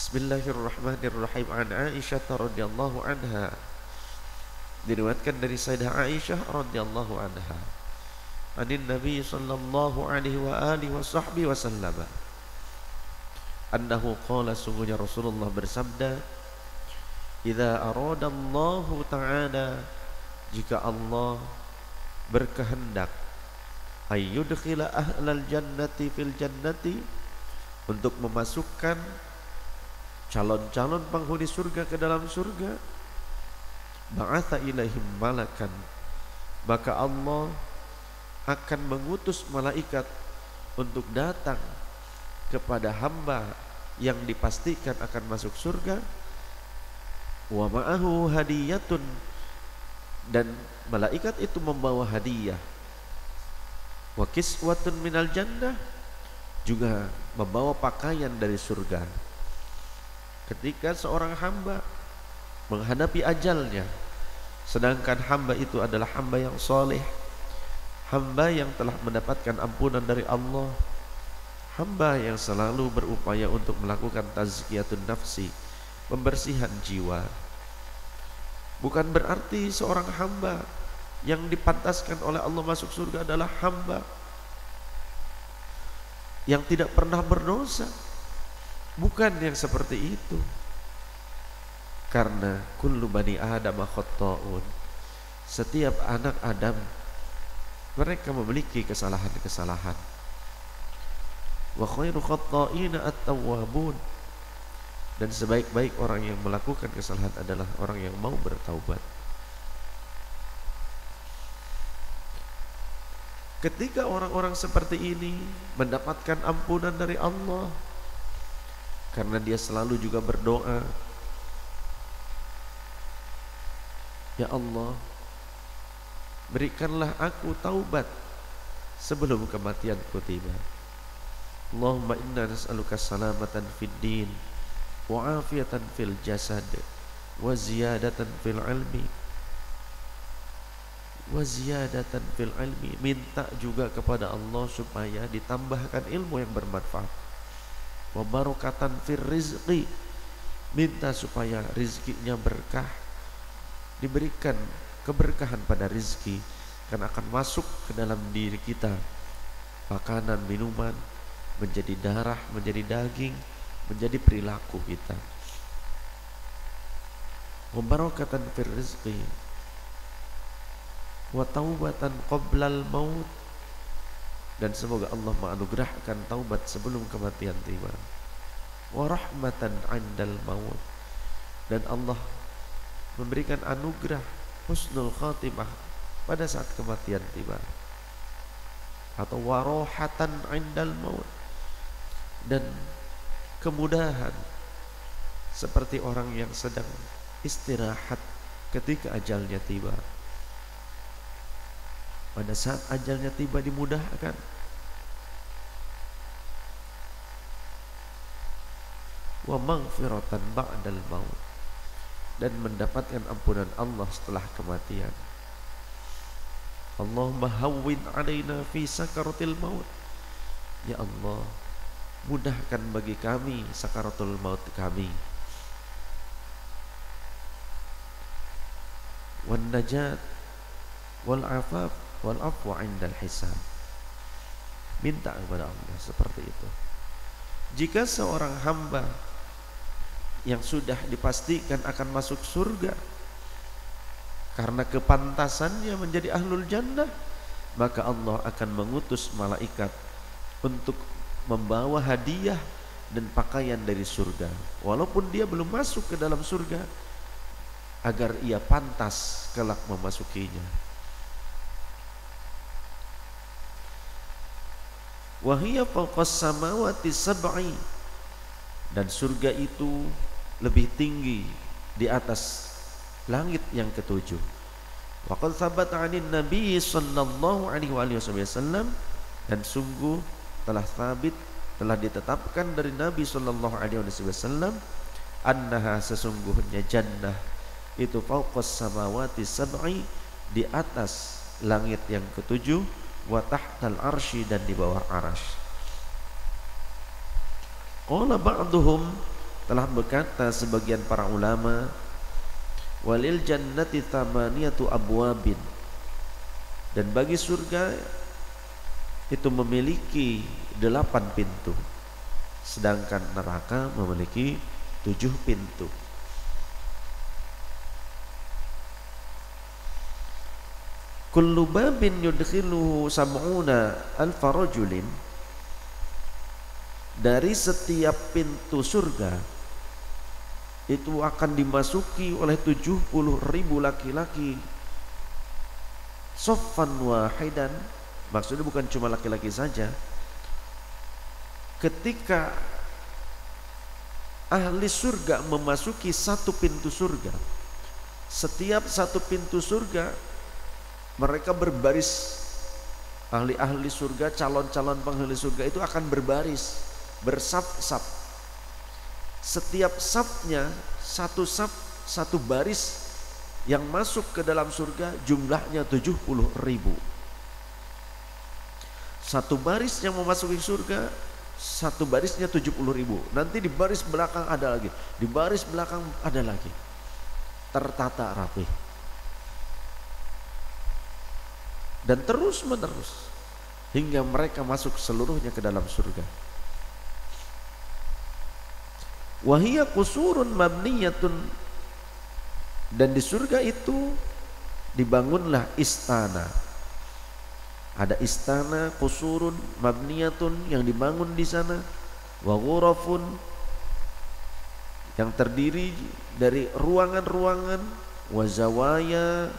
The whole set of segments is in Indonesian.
Bismillahirrahmanirrahim. An Aisyah radhiyallahu anha, diriwayatkan dari Sayyidah Aisyah radhiyallahu anha, anin Nabi sallallahu alaihi wa alihi wa sahbihi wasallam, annahu qala, sungguhnya Rasulullah bersabda, idza aradallahu ta'ala, jika Allah berkehendak, ayyudkhila ahlal jannati fil jannati, untuk memasukkan calon-calon penghuni surga ke dalam surga, ba'atha ilaihim malakan, maka Allah akan mengutus malaikat untuk datang kepada hamba yang dipastikan akan masuk surga, wa ma'ahu hadiyatun, dan malaikat itu membawa hadiah, wa kiswatun minal jannah, juga membawa pakaian dari surga. Ketika seorang hamba menghadapi ajalnya, sedangkan hamba itu adalah hamba yang soleh, hamba yang telah mendapatkan ampunan dari Allah, hamba yang selalu berupaya untuk melakukan tazkiyatun nafsi, pembersihan jiwa. Bukan berarti seorang hamba yang dipantaskan oleh Allah masuk surga adalah hamba yang tidak pernah berdosa. Bukan yang seperti itu. Karena kullu bani Adam khata'un, setiap anak Adam mereka memiliki kesalahan-kesalahan. Wa khairu khata'ina at-tawwabun, dan sebaik-baik orang yang melakukan kesalahan adalah orang yang mau bertaubat. Ketika orang-orang seperti ini mendapatkan ampunan dari Allah, karena dia selalu juga berdoa, ya Allah, berikanlah aku taubat sebelum kematianku tiba. Allahumma inna nas'aluka salamatan fid din, wa afiatan fil jasad, wa ziyadatan fil ilmi, wa ziyadatan fil ilmi. Minta juga kepada Allah supaya ditambahkan ilmu yang bermanfaat, wa barakatan fir rizqi, minta supaya rizkinya berkah, diberikan keberkahan pada rizki, karena akan masuk ke dalam diri kita makanan, minuman, menjadi darah, menjadi daging, menjadi perilaku kita. Wa barakatan fir rizqi, wa taubatan qoblal maut, dan semoga Allah menganugerahkan taubat sebelum kematian tiba. Wa rahmatan 'indal maut, dan Allah memberikan anugerah husnul khatimah pada saat kematian tiba. Atau warohatan 'indal maut, dan kemudahan seperti orang yang sedang istirahat ketika ajalnya tiba. Pada saat ajalnya tiba dimudahkan. Wa maghfiratan ba'dal maut, dan mendapatkan ampunan Allah setelah kematian. Allahumma hawwin 'alaina fi sakaratil maut, ya Allah, mudahkan bagi kami sakaratul maut kami. Wan najat wal afaf wal afwa 'indal hisab, minta kepada Allah seperti itu. Jika seorang hamba yang sudah dipastikan akan masuk surga karena kepantasannya menjadi ahlul jannah, maka Allah akan mengutus malaikat untuk membawa hadiah dan pakaian dari surga, walaupun dia belum masuk ke dalam surga, agar ia pantas kelak memasukinya. Wahiyya fawqas samawati sab'i, dan surga itu lebih tinggi di atas langit yang ketujuh. Wa qad thabata 'anin nabi sallallahu alaihi wasallam, dan sungguh telah sabit, telah ditetapkan dari Nabi sallallahu alaihi wasallam, annaha, sesungguhnya jannah itu fawqas samawati sab'i, di atas langit yang ketujuh, wa tahtal arsy, dan di bawah arasy. Qala ba'duhum, telah berkata sebagian para ulama, walil jannati thamaniyatu abwabin, dan bagi surga itu memiliki 8 pintu, sedangkan neraka memiliki 7 pintu. Kullu babin yudkhiluhu sab'una alfa rajulin, dari setiap pintu surga itu akan dimasuki oleh 70.000 laki-laki, soffan wahidan, maksudnya bukan cuma laki-laki saja. Ketika ahli surga memasuki satu pintu surga, setiap satu pintu surga mereka berbaris, ahli-ahli surga, calon-calon penghuni surga itu akan berbaris, bersaf-saf. Setiap safnya, satu saf, satu baris yang masuk ke dalam surga jumlahnya 70.000. Satu baris yang memasuki surga, satu barisnya 70.000. Nanti di baris belakang ada lagi, di baris belakang ada lagi, tertata rapi dan terus menerus hingga mereka masuk seluruhnya ke dalam surga. Wahiyya qusurun mabniyatun, dan di surga itu dibangunlah istana. Ada istana, qusurun mabniyatun, yang dibangun di sana, wa ghurafun, yang terdiri dari ruangan-ruangan, wa zawaya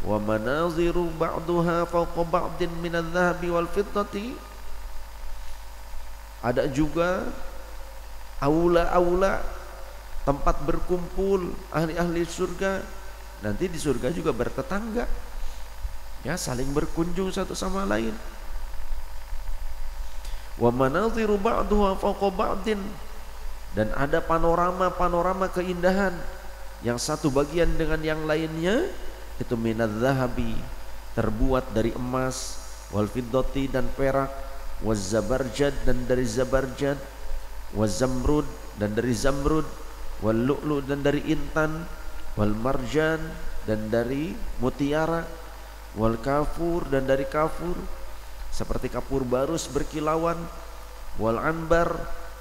wa manaziru ba'duha fawqa ba'din minadh dhahabi wal fiddati. Ada juga aula-aula, tempat berkumpul ahli-ahli surga. Nanti di surga juga bertetangga, ya, saling berkunjung satu sama lain. Wa manaziru ba'duha fawqa ba'din, dan ada panorama-panorama keindahan yang satu bagian dengan yang lainnya itu minadh dhahabi, terbuat dari emas, wal fiddati, dan perak, waz zabarjad, dan dari zabarjad, waz zamrud, dan dari zamrud, wal lu'lu, dan dari intan, wal marjan, dan dari mutiara, wal kafur, dan dari kafur seperti kapur barus berkilauan, wal anbar,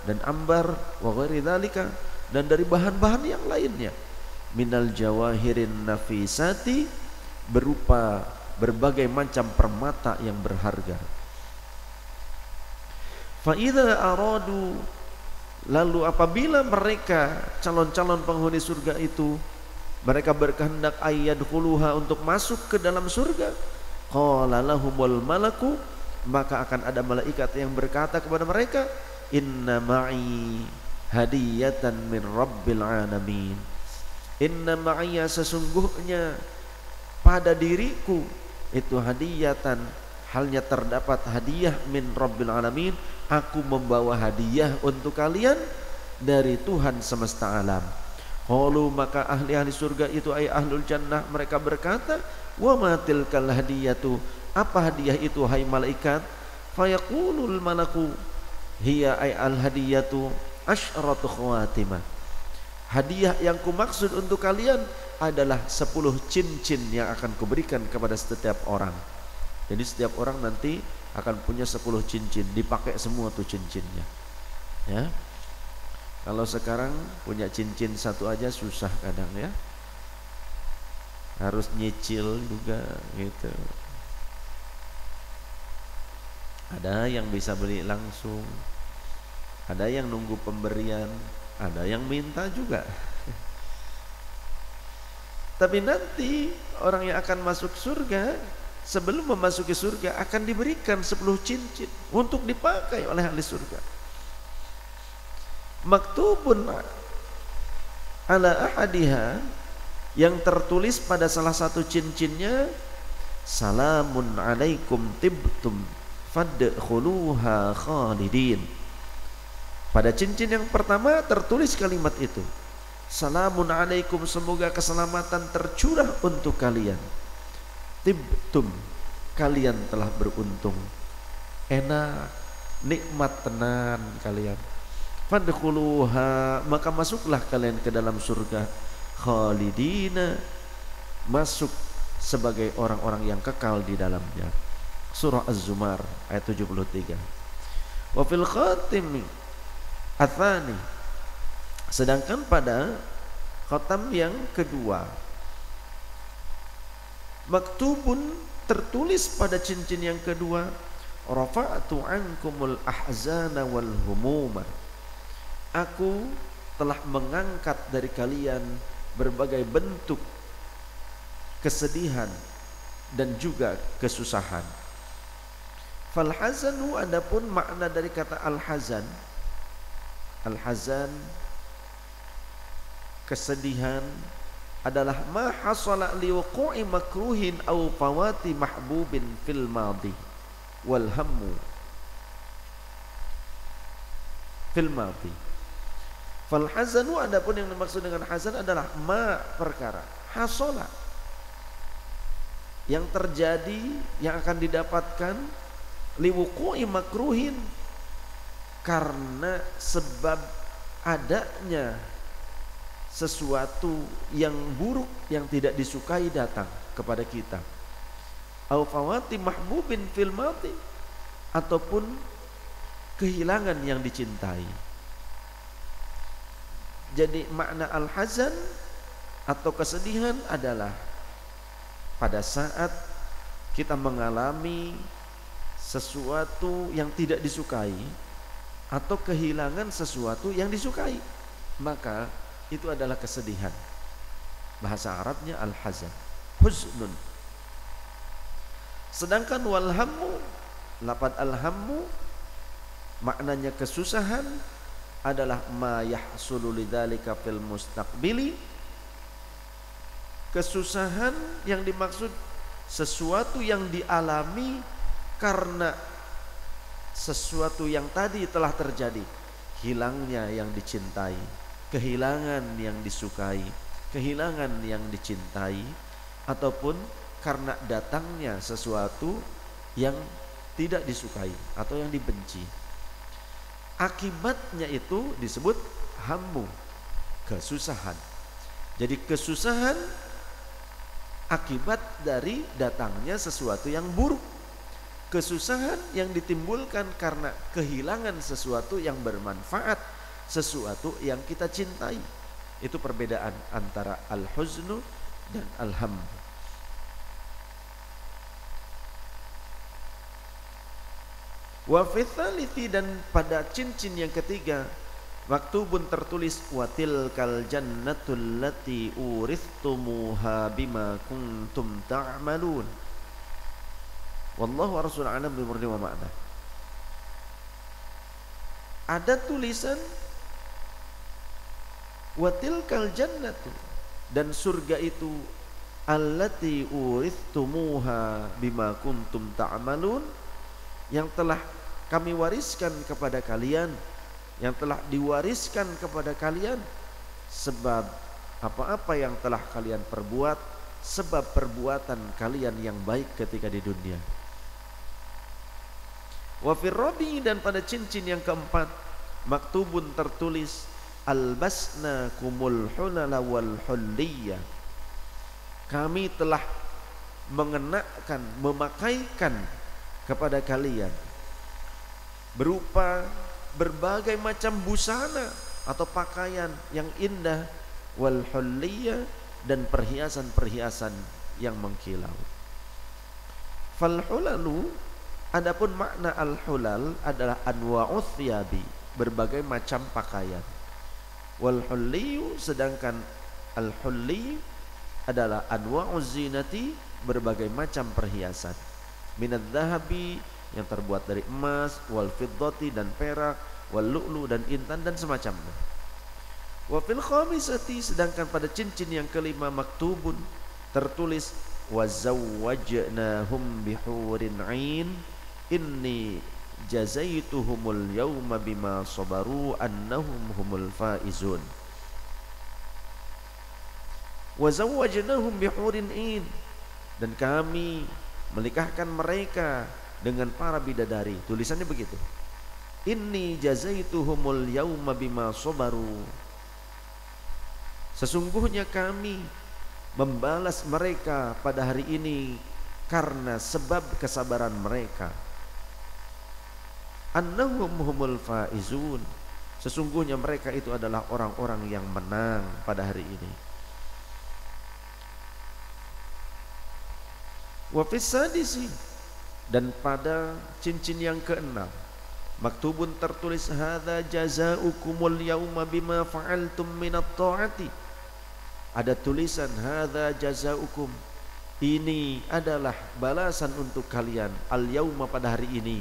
dan ambar, wa ghairi dzalika, dan dari bahan-bahan yang lainnya, minal jawahirin nafisati, berupa berbagai macam permata yang berharga. Fa idza aradu, lalu apabila mereka calon-calon penghuni surga itu mereka berkehendak ayyadkhuluha, untuk masuk ke dalam surga, qala lahumul malaku, maka akan ada malaikat yang berkata kepada mereka, inna ma'i hadiyatan min rabbil alamin, inna ma'iyya, sesungguhnya pada diriku itu hadiyatan, halnya terdapat hadiah, min rabbil alamin, aku membawa hadiah untuk kalian dari Tuhan semesta alam. Qalu, maka ahli-ahli surga itu, ay ahlul jannah, mereka berkata, wa ma tilkal hadiyatu, apa hadiah itu hai malaikat? Fayaqulul malaku, hiya ay al hadiyatu asyratu khawatimah, hadiah yang kumaksud untuk kalian adalah 10 cincin yang akan kuberikan kepada setiap orang. Jadi setiap orang nanti akan punya 10 cincin, dipakai semua tuh cincinnya, ya. Kalau sekarang punya cincin satu aja susah kadang, ya, harus nyicil juga gitu. Ada yang bisa beli langsung, ada yang nunggu pemberian, ada yang minta juga. Tapi nanti orang yang akan masuk surga, sebelum memasuki surga akan diberikan 10 cincin untuk dipakai oleh ahli surga. Maktubun ala ahadiha, yang tertulis pada salah satu cincinnya, salamun alaikum tibtum fadkhuluha khalidin. Pada cincin yang pertama tertulis kalimat itu, salamun alaikum, semoga keselamatan tercurah untuk kalian, tibtum, kalian telah beruntung, enak, nikmat tenan kalian, fadkhuluha, maka masuklah kalian ke dalam surga, khalidina, masuk sebagai orang-orang yang kekal di dalamnya. Surah Az-Zumar ayat 73. Wa fil khatim atsani, sedangkan pada khatam yang kedua, maktubun, tertulis pada cincin yang kedua, rafa'tu ankumul ahzana wal humuma, aku telah mengangkat dari kalian berbagai bentuk kesedihan dan juga kesusahan. Fal hazanu, adapun makna dari kata al-hazan, al-hazan kesedihan, adalah ma hasala liwuqu'i makruhin aw fawati mahbubin fil madi wal hammu fil madi. Fal hazanu, adapun yang dimaksud dengan hazan adalah ma, perkara, hasala, yang terjadi, yang akan didapatkan, liwuqu'i makruhin, karena sebab adanya sesuatu yang buruk yang tidak disukai datang kepada kita, au fawati mahbubin fil mati, ataupun kehilangan yang dicintai. Jadi makna al-hazan atau kesedihan adalah pada saat kita mengalami sesuatu yang tidak disukai atau kehilangan sesuatu yang disukai, maka itu adalah kesedihan. Bahasa Arabnya al-hazan, huznun. Sedangkan walhammu, lafaz alhammu maknanya kesusahan, adalah ma yahsulu lidzalika fil mustaqbili. Kesusahan yang dimaksud sesuatu yang dialami karena sesuatu yang tadi telah terjadi, hilangnya yang dicintai, kehilangan yang disukai, kehilangan yang dicintai, ataupun karena datangnya sesuatu yang tidak disukai atau yang dibenci. Akibatnya itu disebut hammu, kesusahan. Jadi kesusahan akibat dari datangnya sesuatu yang buruk. Kesusahan yang ditimbulkan karena kehilangan sesuatu yang bermanfaat, sesuatu yang kita cintai. Itu perbedaan antara al-huznu dan al-ham. Wa fi tsalithi, dan pada cincin yang ketiga, maktubun, tertulis, watil kal jannatul lati uristumuha bima kuntum ta'malun. Wallahu wa rasul a'lam bi murni wa ma'na. Ada tulisan watil kal jannatu, dan surga itu, allati uristumuha bima kuntum ta'malun, yang telah kami wariskan kepada kalian, yang telah diwariskan kepada kalian sebab apa-apa yang telah kalian perbuat, sebab perbuatan kalian yang baik ketika di dunia. Wa fir rabi, dan pada cincin yang keempat, maktubun, tertulis, albasna kumul hulala wal hulliyah, kami telah mengenakan, memakaikan kepada kalian berupa berbagai macam busana atau pakaian yang indah, wal hulliyah, dan perhiasan-perhiasan yang mengkilau. Fal hulalu, adapun makna al hulal adalah anwa'uth thiyabi, berbagai macam pakaian. Wal hulliyu, sedangkan al hulli adalah anwa'uz zinati, berbagai macam perhiasan. Minadz dzahabi, yang terbuat dari emas, wal fiddati, dan perak, wal lu'lu, dan intan, dan semacamnya. Wa fil khamisati, sedangkan pada cincin yang kelima, maktubun, tertulis, wa zawwajnahum bihurin 'ain inni jazaituhumul yawma bima sabaru annahum humul faizun. Wa zawwajnahum bihurin 'ain, dan kami menikahkan mereka dengan para bidadari. Tulisannya begitu. Inni jazaituhumul yauma bima sabaru. Sesungguhnya kami membalas mereka pada hari ini karena sebab kesabaran mereka. Annahum humul faizun. Sesungguhnya mereka itu adalah orang-orang yang menang pada hari ini. Wa fis sadisi, dan pada cincin yang keenam, maktubun tertulis hadza jazaa'ukumul yauma bima fa'altum minat ta'ati. Ada tulisan hadza jazaa'ukum, ini adalah balasan untuk kalian al yauma pada hari ini.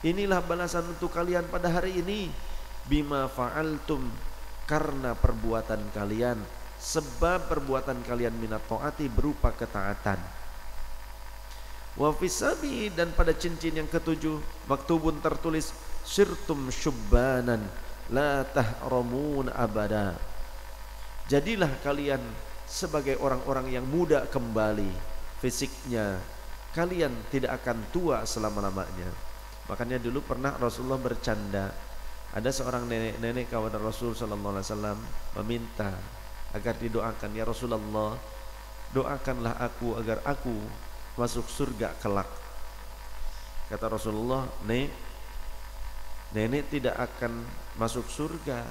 Inilah balasan untuk kalian pada hari ini bima fa'altum, karena perbuatan kalian, sebab perbuatan kalian minat ta'ati berupa ketaatan. Wa fisabi, dan pada cincin yang ketujuh maktubun tertulis sirtum syubbanan la tahramun abada. Jadilah kalian sebagai orang-orang yang muda kembali fisiknya, kalian tidak akan tua selama-lamanya. Makanya dulu pernah Rasulullah bercanda, ada seorang nenek-nenek kepada Rasul sallallahu alaihi wasallam meminta agar didoakan, ya Rasulullah, doakanlah aku agar aku masuk surga kelak. Kata Rasulullah, nenek tidak akan masuk surga,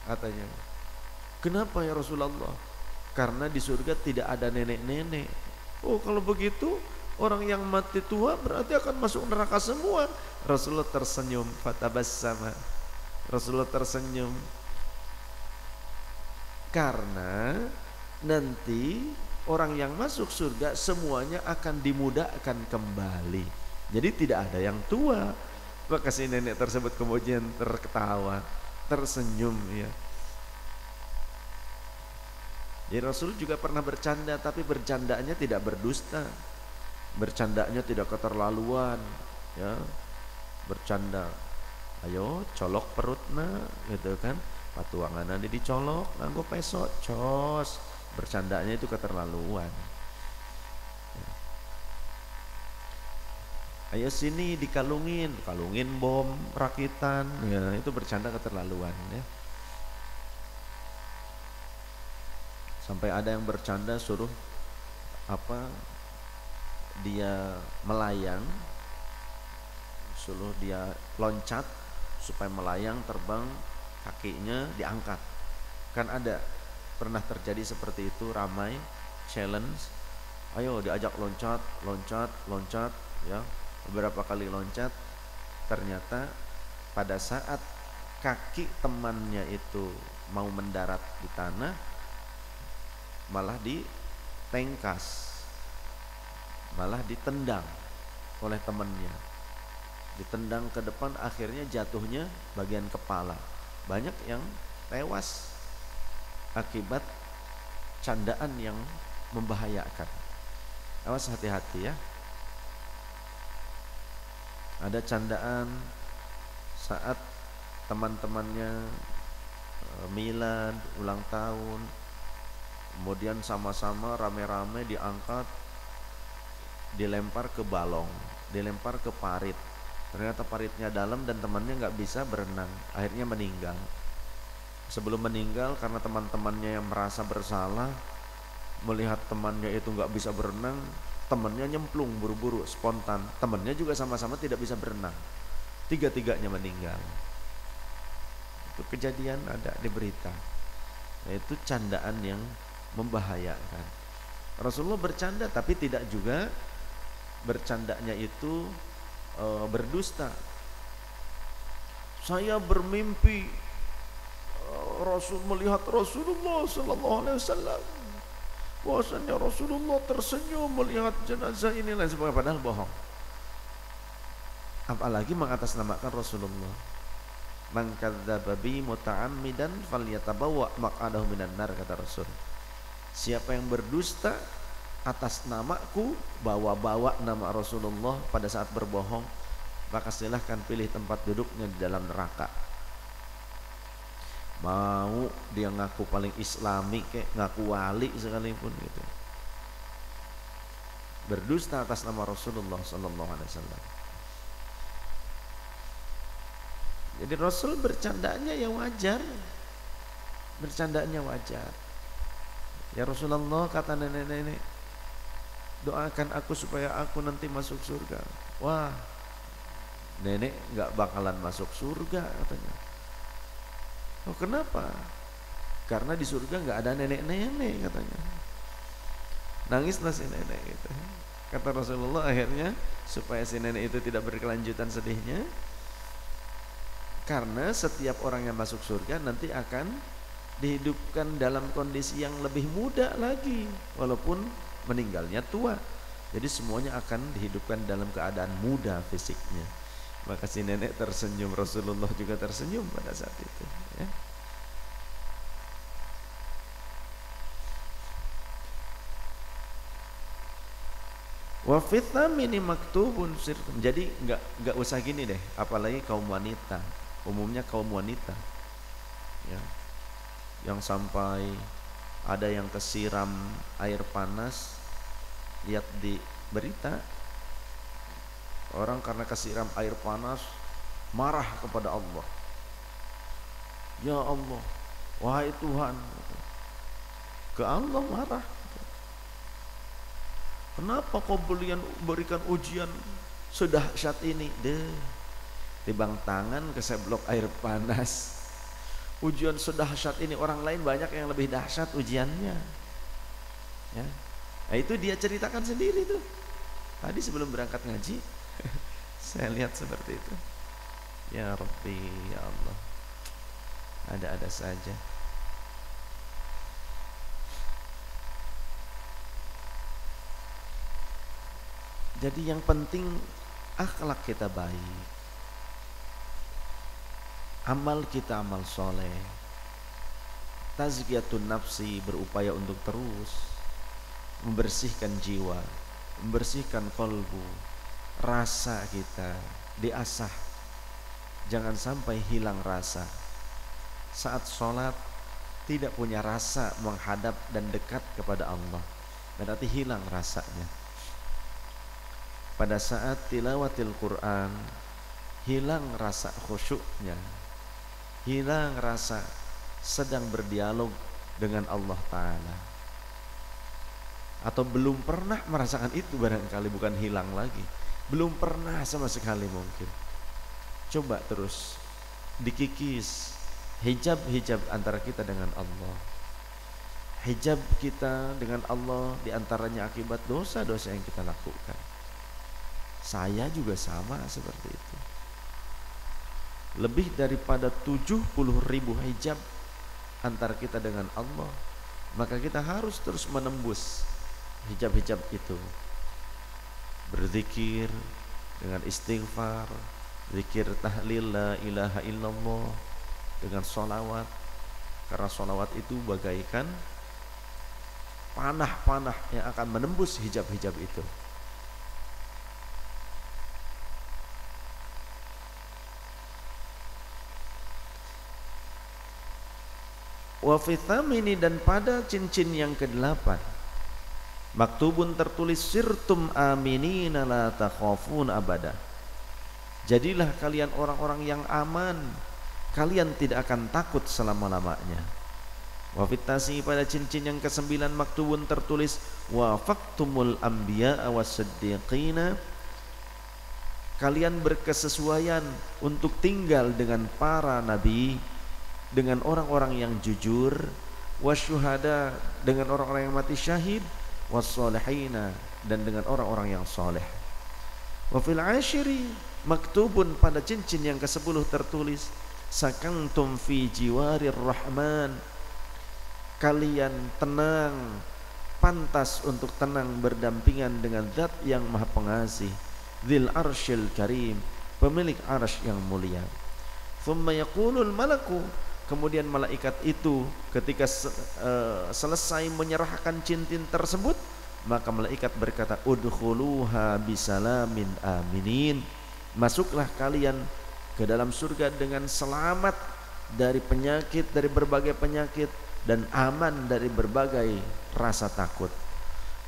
katanya. Kenapa ya Rasulullah? Karena di surga tidak ada nenek-nenek. Oh, kalau begitu orang yang mati tua berarti akan masuk neraka semua. Rasulullah tersenyum, fatabassama. Rasulullah tersenyum karena nanti orang yang masuk surga semuanya akan dimudahkan kembali. Jadi tidak ada yang tua. Maka si nenek tersebut kemudian terketawa, tersenyum, ya. Jadi Rasul juga pernah bercanda, tapi bercandanya tidak berdusta, bercandanya tidak keterlaluan, ya. Bercanda, ayo colok perutna, gitu kan, patuangan nanti dicolok, nganggo peso, cos. Bercandanya itu keterlaluan. Ayo sini dikalungin, kalungin bom rakitan, ya, itu bercanda keterlaluan, ya. Sampai ada yang bercanda suruh dia melayang, suruh dia loncat supaya melayang terbang, kakinya diangkat. Kan ada pernah terjadi seperti itu, ramai challenge, ayo diajak loncat, ya, beberapa kali loncat. Ternyata pada saat kaki temannya itu mau mendarat di tanah, malah ditengkas, malah ditendang oleh temannya, ditendang ke depan, akhirnya jatuhnya bagian kepala. Banyak yang tewas akibat candaan yang membahayakan. Awas, hati-hati, ya. Ada candaan saat teman-temannya milad, ulang tahun, kemudian sama-sama rame-rame diangkat, dilempar ke balong, dilempar ke parit. Ternyata paritnya dalam dan temannya nggak bisa berenang, akhirnya meninggal. Sebelum meninggal, karena teman-temannya yang merasa bersalah melihat temannya itu nggak bisa berenang, temannya nyemplung buru-buru, spontan. Temannya juga sama-sama tidak bisa berenang, tiga-tiganya meninggal. Itu kejadian ada di berita. Itu candaan yang membahayakan. Rasulullah bercanda, tapi tidak juga bercandanya itu berdusta. Saya bermimpi Rasul melihat Rasulullah sallallahu alaihi wasallam, bahwasanya Rasulullah tersenyum melihat jenazah ini, lain sebagainya, padahal bohong. Apalagi mengatasnamakan Rasulullah. Man kadzdzaba bi muta'ammidan falyatabawwa maq'adahu minan nar, kata Rasul. Siapa yang berdusta atas namaku, bawa-bawa nama Rasulullah pada saat berbohong, maka silahkan pilih tempat duduknya di dalam neraka. Mau dia ngaku paling islami, kayak ngaku wali sekalipun gitu, berdusta atas nama Rasulullah sallallahu alaihi wasallam. Jadi Rasul bercandanya ya wajar, bercandanya wajar. Ya Rasulullah, kata nenek-nenek, doakan aku supaya aku nanti masuk surga. Wah, nenek nggak bakalan masuk surga katanya. Oh kenapa? Karena di surga nggak ada nenek-nenek katanya. Nangislah si nenek gitu. Kata Rasulullah akhirnya supaya si nenek itu tidak berkelanjutan sedihnya, karena setiap orang yang masuk surga nanti akan dihidupkan dalam kondisi yang lebih muda lagi walaupun meninggalnya tua. Jadi semuanya akan dihidupkan dalam keadaan muda fisiknya. Maka si nenek tersenyum, Rasulullah juga tersenyum pada saat itu ya. Wa fitamini maktubun sirtum. Jadi enggak usah gini deh, apalagi kaum wanita. Umumnya kaum wanita ya, yang sampai ada yang kesiram air panas. Lihat di berita, orang karena kesiram air panas marah kepada Allah. Ya Allah, wahai Tuhan, ke Allah marah. Kenapa kau berikan ujian sedahsyat ini? Tibang tangan keseblok air panas. Ujian sedahsyat ini, orang lain banyak yang lebih dahsyat ujiannya ya. Nah itu dia ceritakan sendiri tuh. Tadi sebelum berangkat ngaji saya lihat seperti itu. Ya Rabbi, ya Allah, ada-ada saja. Jadi yang penting akhlak kita baik, amal kita amal soleh, tazkiyatun nafsi, berupaya untuk terus membersihkan jiwa, membersihkan kolbu, rasa kita diasah, jangan sampai hilang rasa. Saat sholat tidak punya rasa menghadap dan dekat kepada Allah, berarti hilang rasanya. Pada saat tilawatil Quran hilang rasa khusyuknya, hilang rasa sedang berdialog dengan Allah Ta'ala. Atau belum pernah merasakan itu barangkali, bukan hilang lagi, belum pernah sama sekali mungkin. Coba terus dikikis hijab antara kita dengan Allah. Hijab kita dengan Allah diantaranya akibat dosa-dosa yang kita lakukan. Saya juga sama seperti itu. Lebih daripada 70.000 hijab antara kita dengan Allah. Maka kita harus terus menembus hijab-hijab itu. Berzikir dengan istighfar, zikir tahlil la ilaha illallah, dengan sholawat. Karena sholawat itu bagaikan panah-panah yang akan menembus hijab-hijab itu. Wa fithamini, dan pada cincin yang ke-8 maktubun tertulis sirtum aminina la takhafun abada. Jadilah kalian orang-orang yang aman, kalian tidak akan takut selama-lamanya. Wa fitasi, pada cincin yang ke-9 maktubun tertulis wa faktumul anbiya was-siddiqina, kalian berkesesuaian untuk tinggal dengan para nabi, dengan orang-orang yang jujur, wasyuhada, dengan orang-orang yang mati syahid, wassolihina, dan dengan orang-orang yang soleh. Wa fil ashiri maktubun, pada cincin yang ke-10 tertulis sakantum fi jiwarir rahman, kalian tenang, pantas untuk tenang berdampingan dengan zat yang maha pengasih, dzil arsyil karim, pemilik arsy yang mulia. Thumma yaqulul malaku, kemudian malaikat itu ketika selesai menyerahkan cincin tersebut, maka malaikat berkata, udkhuluha bisalamin aminin, masuklah kalian ke dalam surga dengan selamat dari penyakit, dari berbagai penyakit, dan aman dari berbagai rasa takut.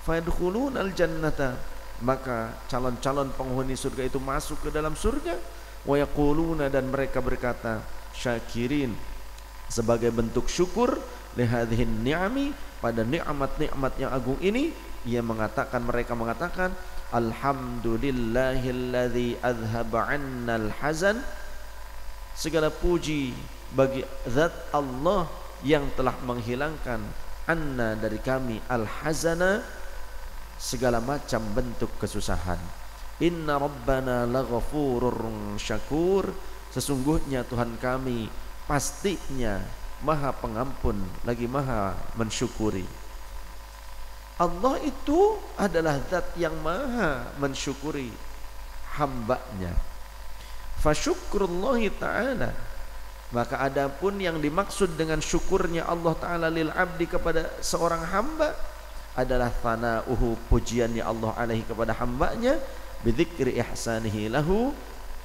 Fayadkhulunal jannata, maka calon-calon penghuni surga itu masuk ke dalam surga. Wa yaquluna, dan mereka berkata, syakirin, sebagai bentuk syukur lihadhihin ni'ami, pada nikmat-nikmat yang agung ini, mereka mengatakan alhamdulillahilladzi adhaba 'annal hazan, segala puji bagi zat Allah yang telah menghilangkan anna, dari kami, al-hazana, segala macam bentuk kesusahan. Inna rabbana laghafurur syakur, sesungguhnya Tuhan kami pastinya maha pengampun lagi maha mensyukuri. Allah itu adalah zat yang maha mensyukuri hambanya. Fasyukrullahi ta'ala, maka adapun yang dimaksud dengan syukurnya Allah Ta'ala lil abdi kepada seorang hamba adalah thana'uhu, pujiannya Allah alaihi kepada hambanya, bidzikri ihsanihi lahu,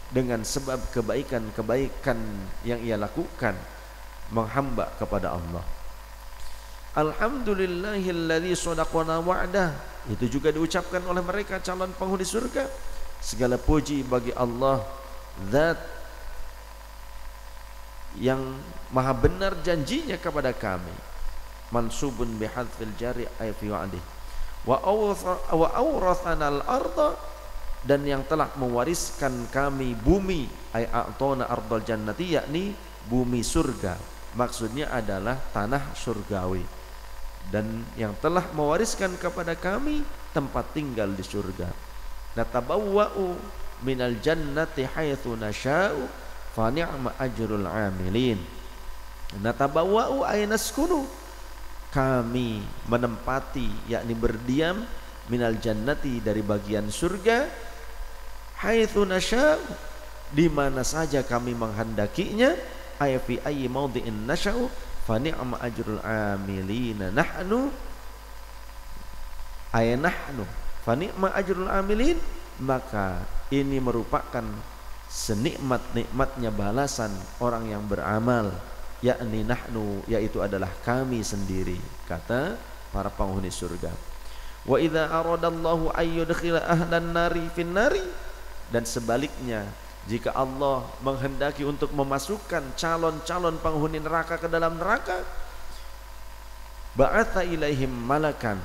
dengan sebab kebaikan-kebaikan yang ia lakukan menghamba kepada Allah. Alhamdulillahilladzi shadaqana wa'dah, itu juga diucapkan oleh mereka calon penghuni surga. Segala puji bagi Allah, zat yang maha benar janjinya kepada kami. Mansubun bihadzfil jari ay fi wa'dih. Wa awrathana al-ardha, dan yang telah mewariskan kami bumi, ay a'tona ardal jannati, yakni bumi surga, maksudnya adalah tanah surgawi. Dan yang telah mewariskan kepada kami tempat tinggal di surga. Natabawwa'u minal jannati haitsu nasya'u fa ni'ma ajrul 'amilin. Natabawwa'u ay naskunu, kami menempati, yakni berdiam, minal jannati, dari bagian surga, haitsu nasya'u, di mana saja kami menghendakinya, ay fi ayyi mawdi'in nasya'u fa ni'ma ajrul 'amilin. Nahnu ay nahnu fa ni'ma ajrul 'amilin, maka ini merupakan senikmat-nikmatnya balasan orang yang beramal, yakni nahnu, yaitu adalah kami sendiri, kata para penghuni surga. Wa idza aradallahu ayyudkhila ahlan nari fin nari, dan sebaliknya, jika Allah menghendaki untuk memasukkan calon-calon penghuni neraka ke dalam neraka, ba'atha ilaihim malakan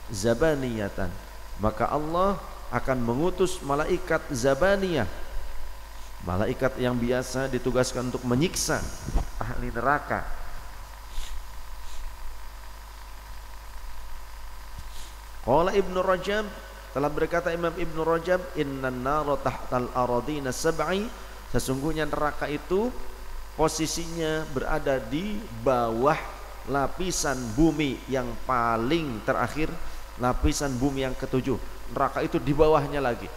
zabaniyatan, maka Allah akan mengutus malaikat zabaniyah, malaikat yang biasa ditugaskan untuk menyiksa ahli neraka. Qala Ibnu Rajab, telah berkata Imam Ibnu Rajab, innan nara tahtal aradina sab'i, sesungguhnya neraka itu posisinya berada di bawah lapisan bumi yang paling terakhir, lapisan bumi yang ketujuh. Neraka itu di bawahnya lagi.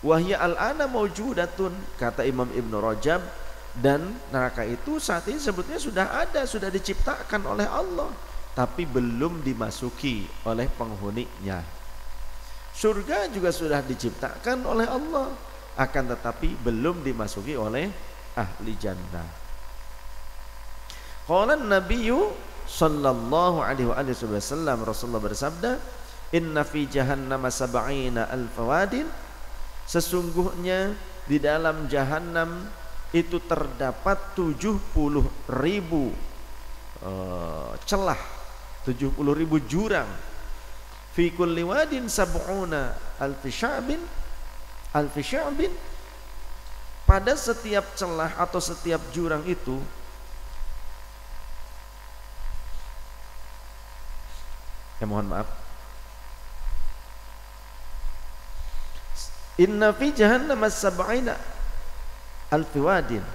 Wahya al-ana maujudatun, kata Imam Ibnu Rajab, dan neraka itu saat ini sebetulnya sudah ada, sudah diciptakan oleh Allah, tapi belum dimasuki oleh penghuninya. Surga juga sudah diciptakan oleh Allah, akan tetapi belum dimasuki oleh ahli jannah. Qala an-nabiyyu sallallahu alaihi wasallam, Rasulullah bersabda, inna fi jahannam sab'ina alf wadin, sesungguhnya di dalam jahannam itu terdapat 70.000 celah, 70.000 jurang. Fi kulli wadin sab'una alfi sya'bin, pada setiap celah atau setiap jurang itu mohon maaf, inna fi jahannam sab'ina alfi wadin,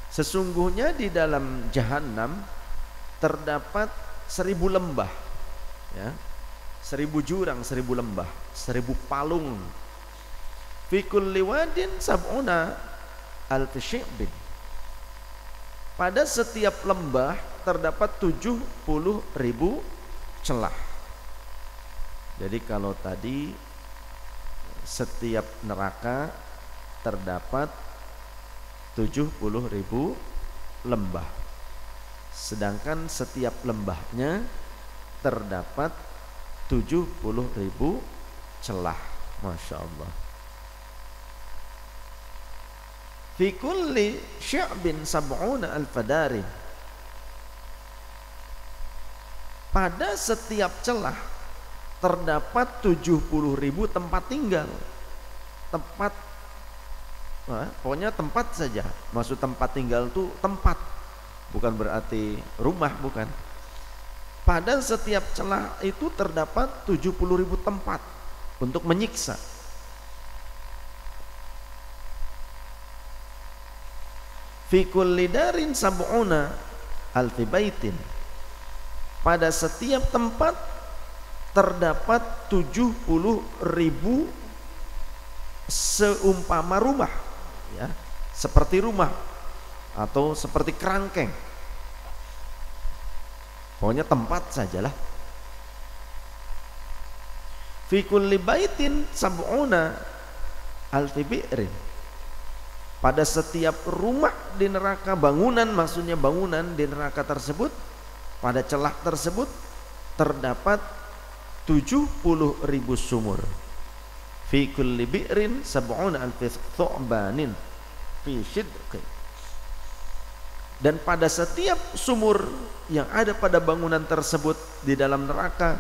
sesungguhnya di dalam jahannam terdapat 1000 lembah, ya, 1000 jurang, 1000 lembah, 1000 palung. Fi kulli wadin sab'una alfi syi'bin, pada setiap lembah terdapat 70.000 celah. Jadi kalau tadi setiap neraka terdapat 70.000 lembah, sedangkan setiap lembahnya terdapat 70.000 celah. Masya Allah. fi kulli sya'bin sab'una alfa darin. Pada setiap celah terdapat 70.000 tempat tinggal. Tempat, pokoknya tempat saja. Maksud tempat tinggal itu tempat, bukan berarti rumah, bukan. Pada setiap celah itu terdapat 70.000 tempat untuk menyiksa. Fi kulli darin sab'una alfi baitin. Pada setiap tempat terdapat 70.000 seumpama rumah, ya, seperti rumah atau seperti kerangkeng. Pokoknya tempat sajalah. Fi kulli baitin sab'una alfi bi'rin. Pada setiap rumah di neraka, bangunan, maksudnya bangunan di neraka tersebut, pada celah tersebut terdapat 70.000 sumur. Fi kulli bi'rin sab'una alfi thu'banin fi shidqi. Dan pada setiap sumur yang ada pada bangunan tersebut di dalam neraka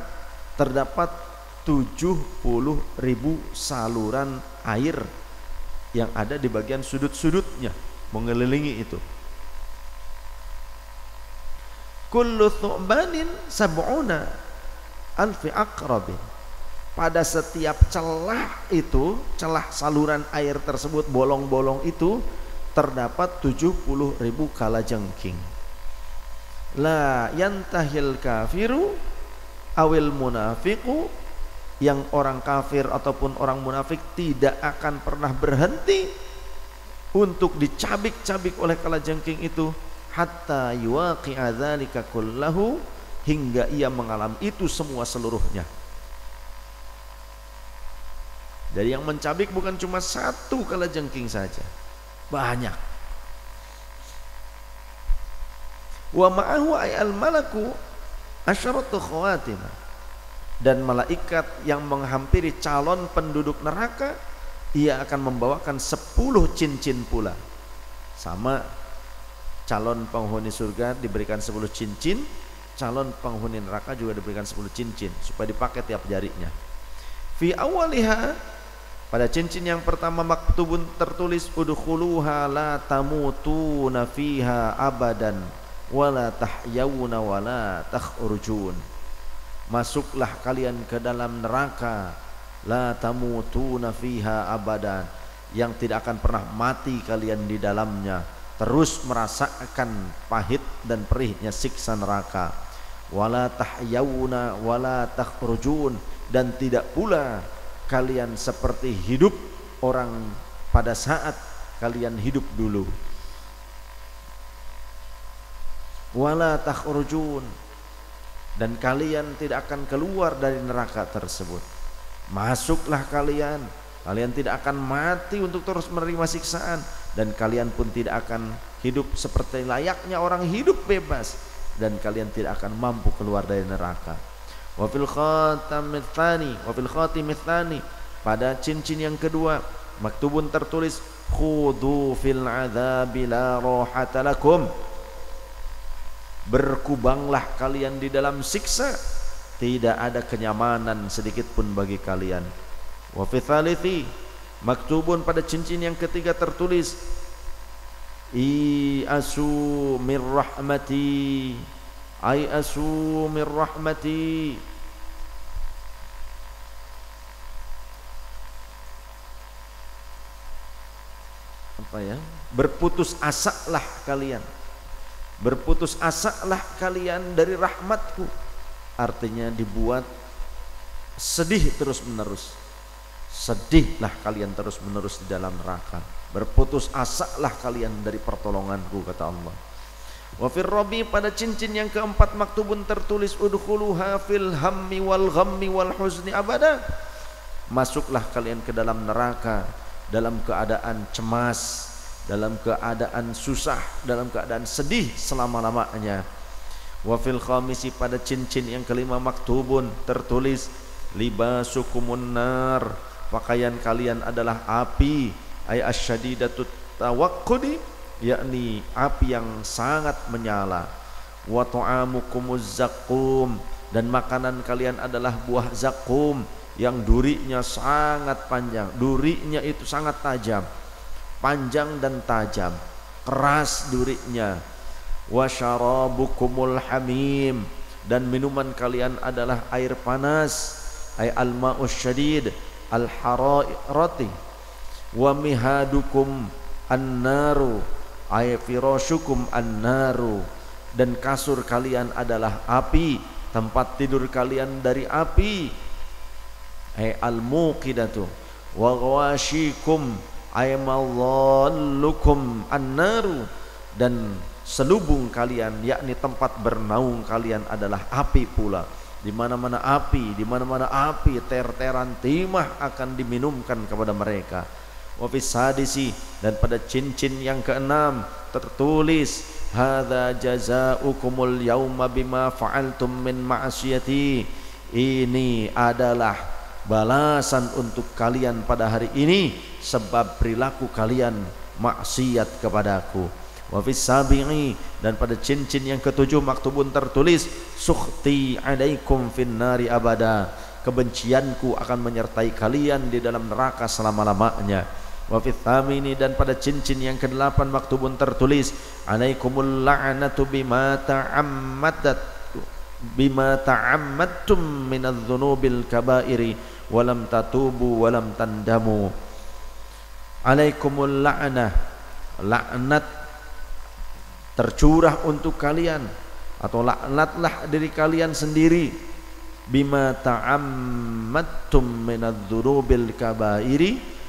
terdapat 70.000 saluran air yang ada di bagian sudut-sudutnya mengelilingi itu. Kullu thu'banin sab'una alfi aqrabin. Pada setiap celah itu, celah saluran air tersebut, bolong-bolong itu terdapat 70.000 kalajengking. La yantahil kafiru awil munafiqu. Yang orang kafir ataupun orang munafik tidak akan pernah berhenti untuk dicabik-cabik oleh kalajengking itu, hatta yuwaqi'a dzalika kullahu, hingga ia mengalami itu semua seluruhnya. Jadi yang mencabik bukan cuma satu kalajengking saja, banyak. Wa ma'ahu ayal malaku asyaratu khawatimah. Dan malaikat yang menghampiri calon penduduk neraka, ia akan membawakan 10 cincin pula. Sama, calon penghuni surga diberikan 10 cincin, calon penghuni neraka juga diberikan 10 cincin supaya dipakai tiap jarinya. Fi awaliha, pada cincin yang pertama maktubun tertulis udkhuluha la tamutuna fiha abadan wala tahyawuna wala takhrujun. Masuklah kalian ke dalam neraka, la tamutuna fiha abadan, yang tidak akan pernah mati kalian di dalamnya, terus merasakan pahit dan perihnya siksa neraka. Wala tahyawuna wala takhrujun, dan tidak pula kalian seperti hidup orang pada saat kalian hidup dulu. Wala takhrujun, dan kalian tidak akan keluar dari neraka tersebut. Masuklah kalian, kalian tidak akan mati untuk terus menerima siksaan, dan kalian pun tidak akan hidup seperti layaknya orang hidup bebas, dan kalian tidak akan mampu keluar dari neraka. Wa fil khatamits tsani, pada cincin yang kedua maktubun tertulis khudhu fil adzabi la rahata lakum. Berkubanglah kalian di dalam siksa, tidak ada kenyamanan sedikit pun bagi kalian. Wa fi tsalithi, maktubun pada cincin yang ketiga tertulis asu mir rahmati, asu mir rahmati. Apa ya? Berputus asalah kalian, berputus asalah kalian dari rahmatku. Artinya dibuat sedih terus menerus, sedihlah kalian terus menerus di dalam neraka. Berputus asalah kalian dari pertolonganku, kata Allah. Wa fir rabi, pada cincin yang keempat maktubun tertulis udkhuluha fil hammi wal ghammi wal huzni abada. Masuklah kalian ke dalam neraka dalam keadaan cemas, dalam keadaan susah, dalam keadaan sedih selama-lamanya. Wa fil khamisi, pada cincin yang kelima maktubun tertulis libasukumun nar, pakaian kalian adalah api, ay asyadidatut tawaqqudi, yakni api yang sangat menyala. Wa ta'amukumuz zaqqum, dan makanan kalian adalah buah zaqqum yang durinya sangat panjang. Durinya itu sangat tajam, panjang dan tajam, keras durinya. Wa syarabukumul hamim, dan minuman kalian adalah air panas, ay al-ma'us syadid al-hararati. Wa mihadukum an-naru, ay firashukum an-naru, dan kasur kalian adalah api, tempat tidur kalian dari api, ay al-muqidatu. Wa ghawashikum ay madhallukum an-naru, dan selubung kalian, yakni tempat bernaung kalian adalah api pula. Di mana-mana api, di mana-mana api, ter-teran timah akan diminumkan kepada mereka. Wa fis sadisi, dan pada cincin yang keenam tertulis, hadza jazaa'ukumul yauma bima fa'altum min ma'siyati. Ini adalah balasan untuk kalian pada hari ini sebab perilaku kalian maksiat kepadaku. Wa fis sabi'i, dan pada cincin yang ketujuh maktubun tertulis, sukhti alaikum finnari abada. Kebencianku akan menyertai kalian di dalam neraka selama-lamanya. Wa fis thamini, dan pada cincin yang kedelapan maktubun tertulis, alaikumul la'natu bima ta'ammadtum minadz-dzunubil kaba'iri walam tatubu walam tandamu. Alaikumul la'nah, laknat tercurah untuk kalian, atau laknatlah diri kalian sendiri, bima ta'ammadtum minadz-dzunubil kaba'iri,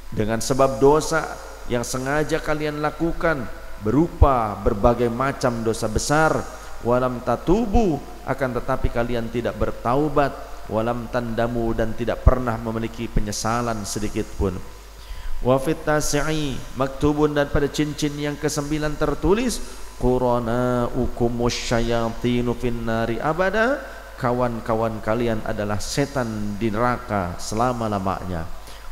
dengan sebab dosa yang sengaja kalian lakukan berupa berbagai macam dosa besar. Walam tatubu, akan tetapi kalian tidak bertaubat. Walam tandamu, dan tidak pernah memiliki penyesalan sedikit pun. Wa fit tasi'i maktubun, dan pada cincin yang ke-9 tertulis, qurana'ukumus syayatinu finnari abada. Kawan-kawan kalian adalah setan di neraka selama-lamanya.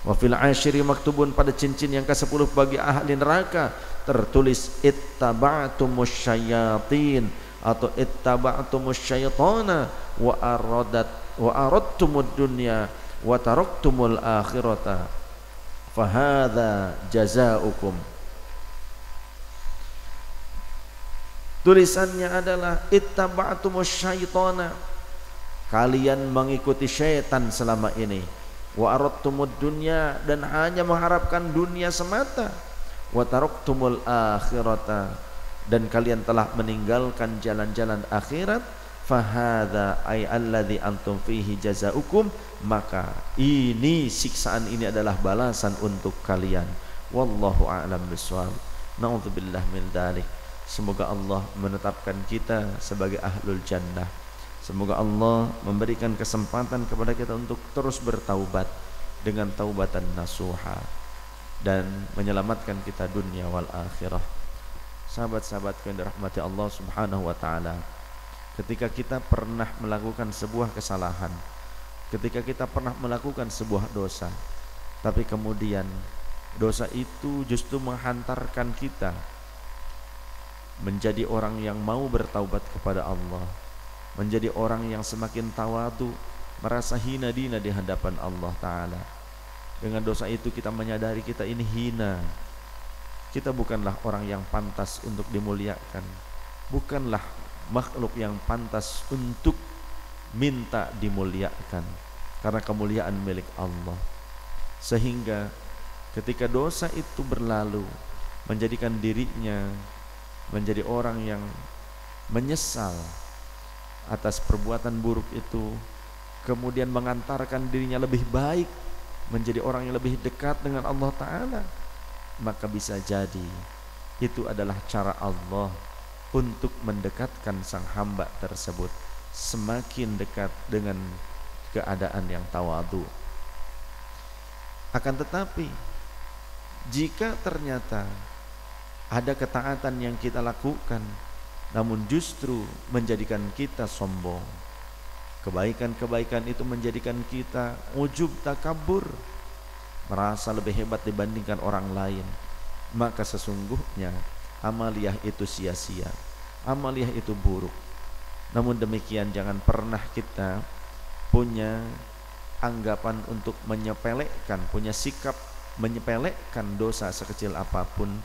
Wa fil ashiri maktubun, pada cincin yang ke-10 bagi ahli neraka tertulis, ittaba'tumus syayatin, atau ittaba'tumus syaitana wa aradtumud dunya wa taraktumul akhirata fahadza jazaa'ukum. Tulisannya adalah ittaba'tumus syaitana, kalian mengikuti syaitan selama ini. Wa aradtumud dunya, dan hanya mengharapkan dunia semata. Wa taraktumul akhirata, dan kalian telah meninggalkan jalan-jalan akhirat. Fahadza ay alladzi antum fihi jazaa'ukum, maka ini siksaan ini adalah balasan untuk kalian. Wallahu a'lam bishawab. Na'udzubillah min dzalik. Semoga Allah menetapkan kita sebagai ahlul jannah. Semoga Allah memberikan kesempatan kepada kita untuk terus bertaubat dengan taubatan nasuha, dan menyelamatkan kita dunia wal akhirah. Sahabat-sahabatku yang dirahmati Allah subhanahu wa ta'ala, ketika kita pernah melakukan sebuah kesalahan, ketika kita pernah melakukan sebuah dosa, tapi kemudian dosa itu justru menghantarkan kita menjadi orang yang mau bertaubat kepada Allah, menjadi orang yang semakin tawadu, merasa hina dina di hadapan Allah Ta'ala. Dengan dosa itu kita menyadari kita ini hina, kita bukanlah orang yang pantas untuk dimuliakan, bukanlah makhluk yang pantas untuk minta dimuliakan, karena kemuliaan milik Allah. Sehingga ketika dosa itu berlalu, menjadikan dirinya menjadi orang yang menyesal atas perbuatan buruk itu, kemudian mengantarkan dirinya lebih baik, menjadi orang yang lebih dekat dengan Allah Ta'ala, maka bisa jadi itu adalah cara Allah untuk mendekatkan sang hamba tersebut semakin dekat dengan keadaan yang tawadu. Akan tetapi jika ternyata ada ketaatan yang kita lakukan namun justru menjadikan kita sombong, kebaikan-kebaikan itu menjadikan kita ujub, takabur, merasa lebih hebat dibandingkan orang lain, maka sesungguhnya amaliyah itu sia-sia, amaliyah itu buruk. Namun demikian jangan pernah kita punya anggapan untuk menyepelekan, punya sikap menyepelekan dosa sekecil apapun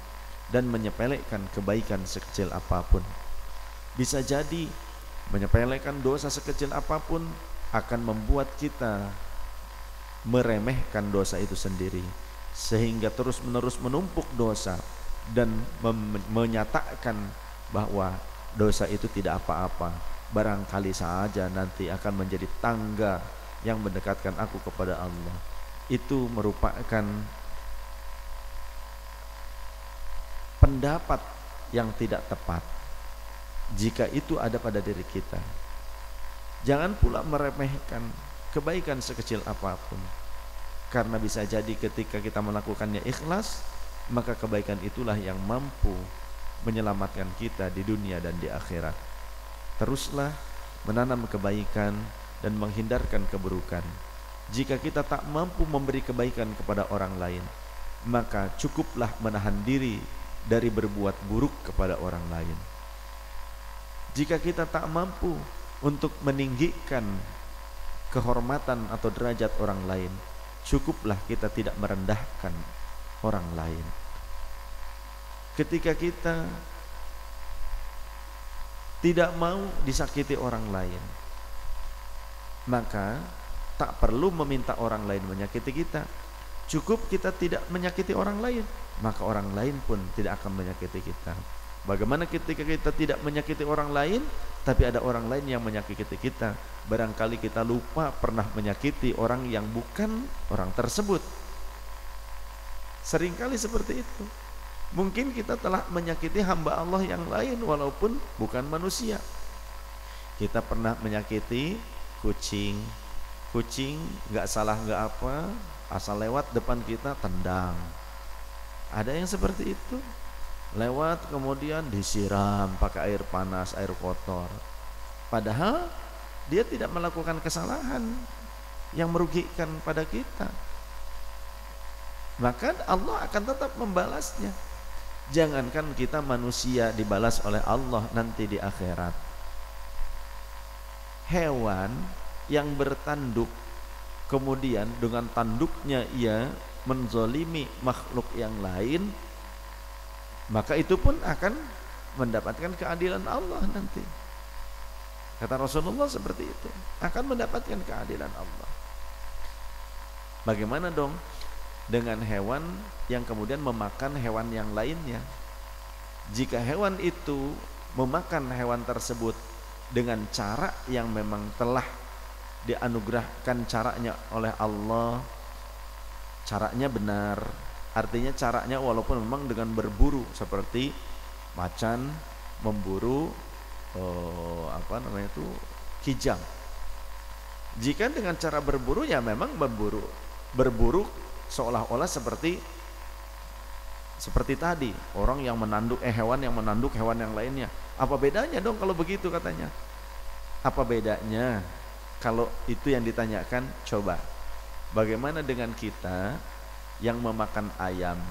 dan menyepelekan kebaikan sekecil apapun. Bisa jadi menyepelekan dosa sekecil apapun akan membuat kita meremehkan dosa itu sendiri, sehingga terus-menerus menumpuk dosa dan menyatakan bahwa dosa itu tidak apa-apa, barangkali saja nanti akan menjadi tangga yang mendekatkan aku kepada Allah. Itu merupakan pendapat yang tidak tepat jika itu ada pada diri kita. Jangan pula meremehkan kebaikan sekecil apapun, karena bisa jadi ketika kita melakukannya ikhlas, maka kebaikan itulah yang mampu menyelamatkan kita di dunia dan di akhirat. Teruslah menanam kebaikan dan menghindarkan keburukan. Jika kita tak mampu memberi kebaikan kepada orang lain, maka cukuplah menahan diri dari berbuat buruk kepada orang lain. Jika kita tak mampu untuk meninggikan kehormatan atau derajat orang lain, cukuplah kita tidak merendahkan orang lain. Ketika kita tidak mau disakiti orang lain, maka tak perlu meminta orang lain menyakiti kita. Cukup kita tidak menyakiti orang lain, maka orang lain pun tidak akan menyakiti kita. Bagaimana ketika kita tidak menyakiti orang lain, tapi ada orang lain yang menyakiti kita? Barangkali kita lupa pernah menyakiti orang yang bukan orang tersebut. Seringkali seperti itu. Mungkin kita telah menyakiti hamba Allah yang lain walaupun bukan manusia. Kita pernah menyakiti kucing. Kucing gak salah gak apa, asal lewat depan kita tendang. Ada yang seperti itu. Lewat kemudian disiram pakai air panas, air kotor, padahal dia tidak melakukan kesalahan yang merugikan pada kita. Maka Allah akan tetap membalasnya. Jangankan kita manusia dibalas oleh Allah nanti di akhirat, hewan yang bertanduk kemudian dengan tanduknya ia menzolimi makhluk yang lain, maka itu pun akan mendapatkan keadilan Allah nanti. Kata Rasulullah seperti itu, akan mendapatkan keadilan Allah. Bagaimana dong dengan hewan yang kemudian memakan hewan yang lainnya? Jika hewan itu memakan hewan tersebut dengan cara yang memang telah dianugerahkan caranya oleh Allah, caranya benar, artinya caranya walaupun memang dengan berburu, seperti macan memburu kijang. Jika dengan cara berburu, ya memang berburu seolah-olah seperti tadi orang yang menanduk hewan yang menanduk hewan yang lainnya. Apa bedanya dong kalau begitu katanya? Apa bedanya kalau itu yang ditanyakan? Coba bagaimana dengan kita yang memakan ayam?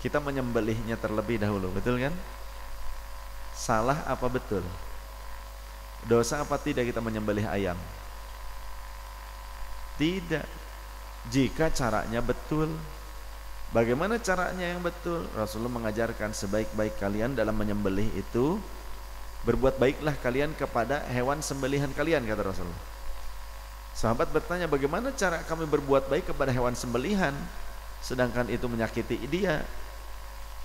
Kita menyembelihnya terlebih dahulu, betul kan? Salah apa betul? Dosa apa tidak kita menyembelih ayam? Tidak, jika caranya betul. Bagaimana caranya yang betul? Rasulullah mengajarkan sebaik-baik kalian dalam menyembelih itu, berbuat baiklah kalian kepada hewan sembelihan kalian, kata Rasulullah. Sahabat bertanya, bagaimana cara kami berbuat baik kepada hewan sembelihan sedangkan itu menyakiti dia?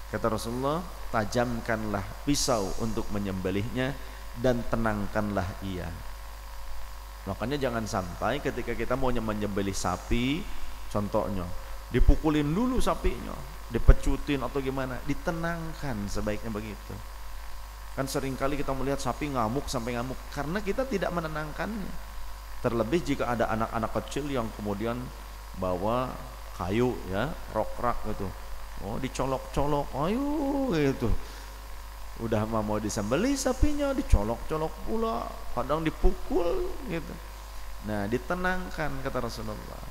Kata Rasulullah, tajamkanlah pisau untuk menyembelihnya dan tenangkanlah ia. Makanya jangan sampai ketika kita mau menyembelih sapi, contohnya dipukulin dulu sapinya, dipecutin atau gimana, ditenangkan, sebaiknya begitu. Kan seringkali kita melihat sapi ngamuk sampai ngamuk karena kita tidak menenangkannya. Terlebih jika ada anak-anak kecil yang kemudian bawa kayu, ya, rok-rak gitu, dicolok-colok, ayo gitu. Udah mau disembelih sapinya, dicolok-colok pula, kadang dipukul gitu. Nah, ditenangkan kata Rasulullah.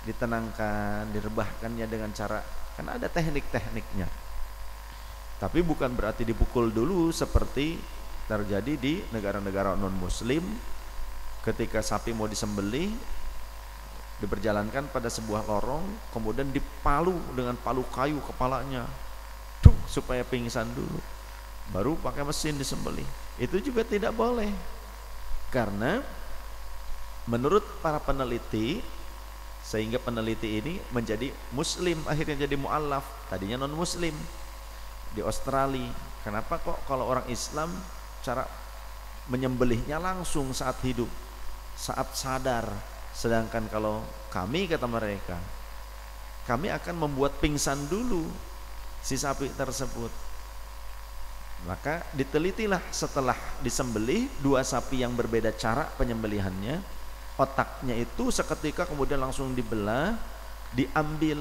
ditenangkan, direbahkannya dengan cara, kan ada teknik-tekniknya. Tapi bukan berarti dipukul dulu seperti terjadi di negara-negara non-muslim. Ketika sapi mau disembelih, diperjalankan pada sebuah lorong, kemudian dipalu dengan palu kayu kepalanya, supaya pingsan dulu, baru pakai mesin disembelih. Itu juga tidak boleh, karena menurut para peneliti, sehingga peneliti ini menjadi muslim, akhirnya jadi mu'allaf, tadinya non muslim di Australia. Kenapa kok kalau orang Islam cara menyembelihnya langsung saat hidup, saat sadar, sedangkan kalau kami, kata mereka, kami akan membuat pingsan dulu si sapi tersebut. Maka ditelitilah setelah disembelih dua sapi yang berbeda cara penyembelihannya, otaknya itu seketika kemudian langsung dibelah, diambil,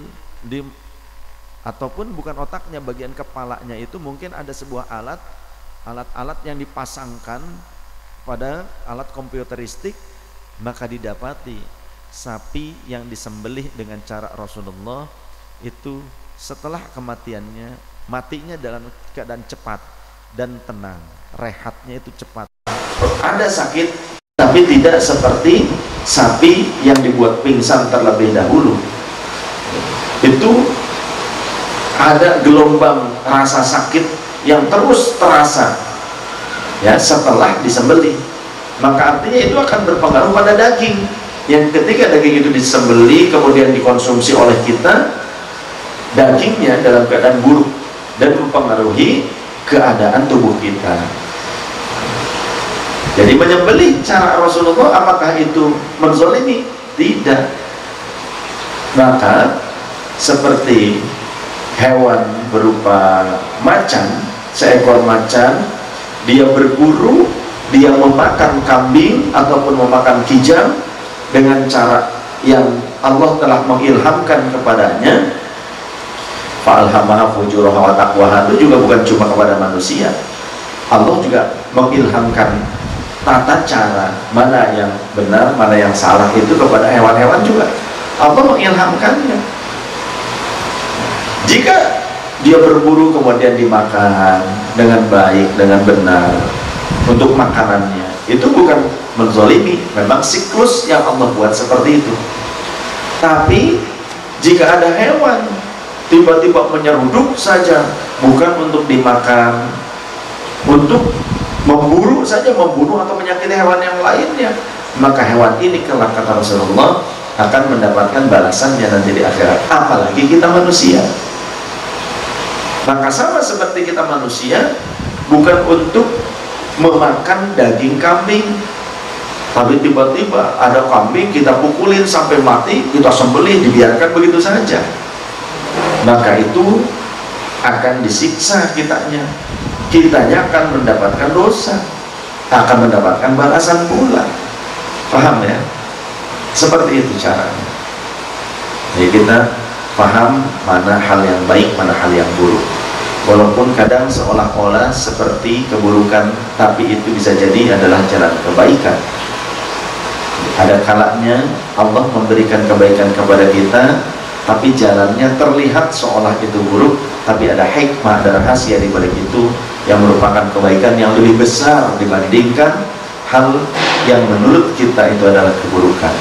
ataupun bukan otaknya, bagian kepalanya itu mungkin ada sebuah alat yang dipasangkan pada alat komputeristik, maka didapati sapi yang disembelih dengan cara Rasulullah itu setelah kematiannya, matinya dalam keadaan cepat dan tenang, rehatnya itu cepat. Ada sakit, tapi tidak seperti sapi yang dibuat pingsan terlebih dahulu. Itu ada gelombang rasa sakit yang terus terasa ya setelah disembelih. Maka artinya itu akan berpengaruh pada daging, yang ketika daging itu disembelih kemudian dikonsumsi oleh kita, dagingnya dalam keadaan buruk dan mempengaruhi keadaan tubuh kita. Jadi menyembelih cara Rasulullah, apakah itu menzalimi? Tidak. Maka seperti hewan berupa macan, seekor macan, dia berburu, dia memakan kambing ataupun memakan kijang dengan cara yang Allah telah mengilhamkan kepadanya. Fa'alhamaha fujuraha wa taqwaha, itu juga bukan cuma kepada manusia. Allah juga mengilhamkan tata cara mana yang benar, mana yang salah itu kepada hewan-hewan juga. Allah mengilhamkannya. Jika dia berburu kemudian dimakan dengan baik, dengan benar untuk makanannya, itu bukan menzalimi, memang siklus yang Allah buat seperti itu. Tapi jika ada hewan tiba-tiba menyeruduk saja, bukan untuk dimakan, untuk memburu saja, membunuh atau menyakiti hewan yang lainnya, maka hewan ini kelak, kata Rasulullah, akan mendapatkan balasannya nanti di akhirat. Apalagi kita manusia. Maka sama seperti kita manusia, bukan untuk memakan daging kambing, tapi tiba-tiba ada kambing kita pukulin sampai mati, kita sembelih, dibiarkan begitu saja, maka itu akan disiksa kitanya akan mendapatkan dosa, akan mendapatkan balasan pula. Paham ya? Seperti itu caranya. Jadi kita paham mana hal yang baik, mana hal yang buruk. Walaupun kadang seolah-olah seperti keburukan, tapi itu bisa jadi adalah jalan kebaikan. Ada kalanya Allah memberikan kebaikan kepada kita, tapi jalannya terlihat seolah itu buruk, tapi ada hikmah, ada rahasia di balik itu yang merupakan kebaikan yang lebih besar dibandingkan hal yang menurut kita itu adalah keburukan.